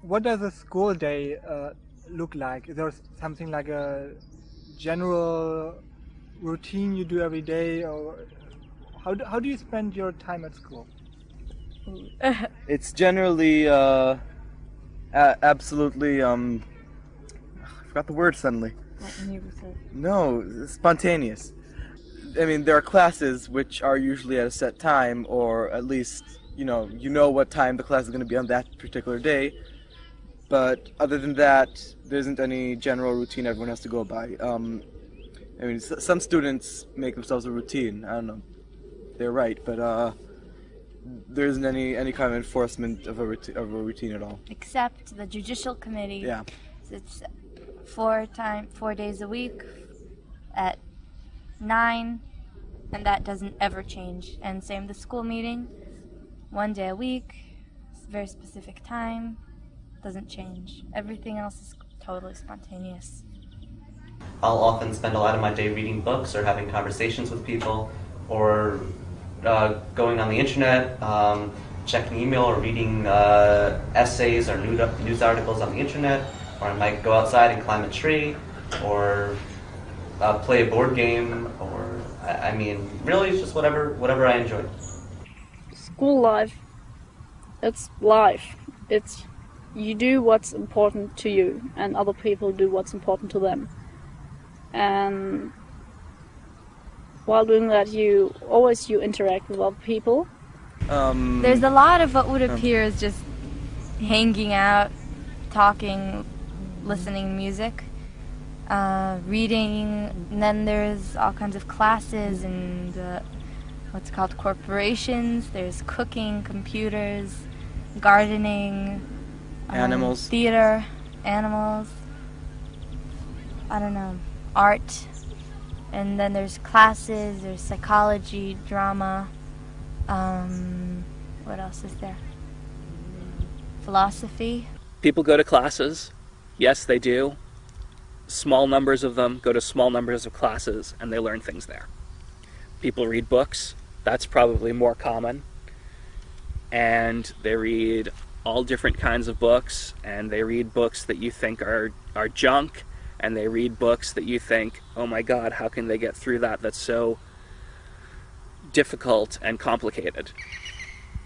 What does a school day look like? Is there something like a general routine you do every day, or how do you spend your time at school? It's generally absolutely I forgot the word suddenly. No, spontaneous. I mean, there are classes which are usually at a set time, or at least you know what time the class is going to be on that particular day. But other than that, there isn't any general routine everyone has to go by. I mean, some students make themselves a routine. I don't know, they're right, but there isn't any kind of enforcement of a routine at all. Except the judicial committee. Yeah. It's 4 days a week at 9, and that doesn't ever change. And same the school meeting, 1 day a week, very specific time, doesn't change. Everything else is totally spontaneous. I'll often spend a lot of my day reading books or having conversations with people, or going on the internet, checking email or reading essays or news articles on the internet, or I might go outside and climb a tree, or play a board game, or I mean, really it's just whatever I enjoy. School life, it's life. It's you do what's important to you, and other people do what's important to them. And while doing that, you interact with other people. There's a lot of what would appear as just hanging out, talking, listening to music, reading, and then there's all kinds of classes and what's called corporations. There's cooking, computers, gardening, Animals. Theater, animals, I don't know, art, and then there's classes, there's psychology, drama, what else is there? Philosophy. People go to classes, yes they do. Small numbers of them go to small numbers of classes and they learn things there. People read books, that's probably more common, and they read all different kinds of books, and they read books that you think are junk, and they read books that you think, oh my god, how can they get through that? That's so difficult and complicated.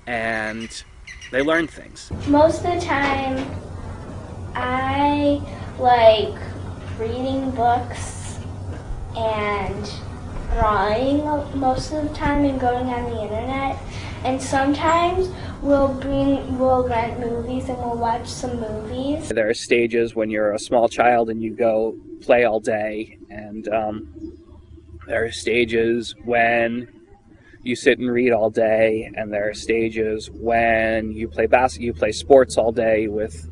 And they learn things. Most of the time, I like reading books and drawing most of the time and going on the internet. And sometimes we'll rent movies and we'll watch some movies. There are stages when you're a small child and you go play all day, and there are stages when you sit and read all day, and there are stages when you play sports all day with,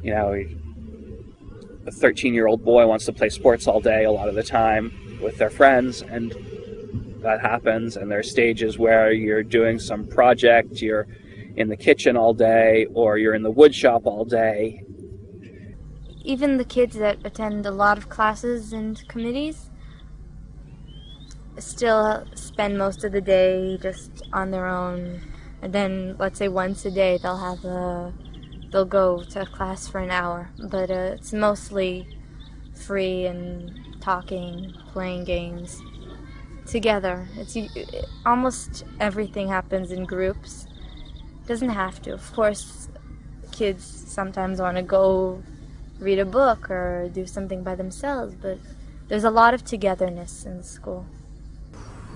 a 13-year-old boy wants to play sports all day a lot of the time with their friends, and that happens. And there are stages where you're doing some project, you're in the kitchen all day, or you're in the wood shop all day. Even the kids that attend a lot of classes and committees still spend most of the day just on their own. And then, let's say once a day, they'll go to class for an hour. But it's mostly free and talking, playing games together. Almost everything happens in groups. Doesn't have to. Of course, kids sometimes want to go read a book or do something by themselves, but there's a lot of togetherness in the school.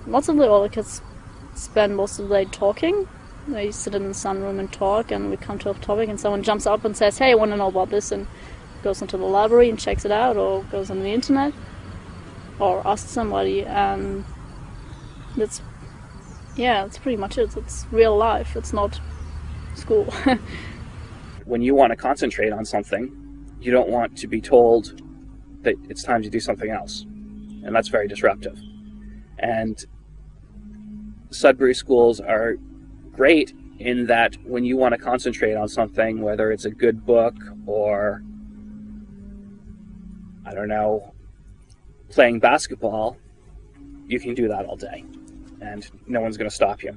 Lots of the older kids spend most of the day talking. They sit in the sunroom and talk, and we come to a topic and someone jumps up and says, hey, I want to know about this, and goes into the library and checks it out, or goes on the internet, or asks somebody, and that's pretty much it. It's real life, it's not school. When you want to concentrate on something, you don't want to be told that it's time to do something else, and that's very disruptive. And Sudbury schools are great in that when you want to concentrate on something, whether it's a good book or, I don't know, playing basketball, you can do that all day, and no one's going to stop you.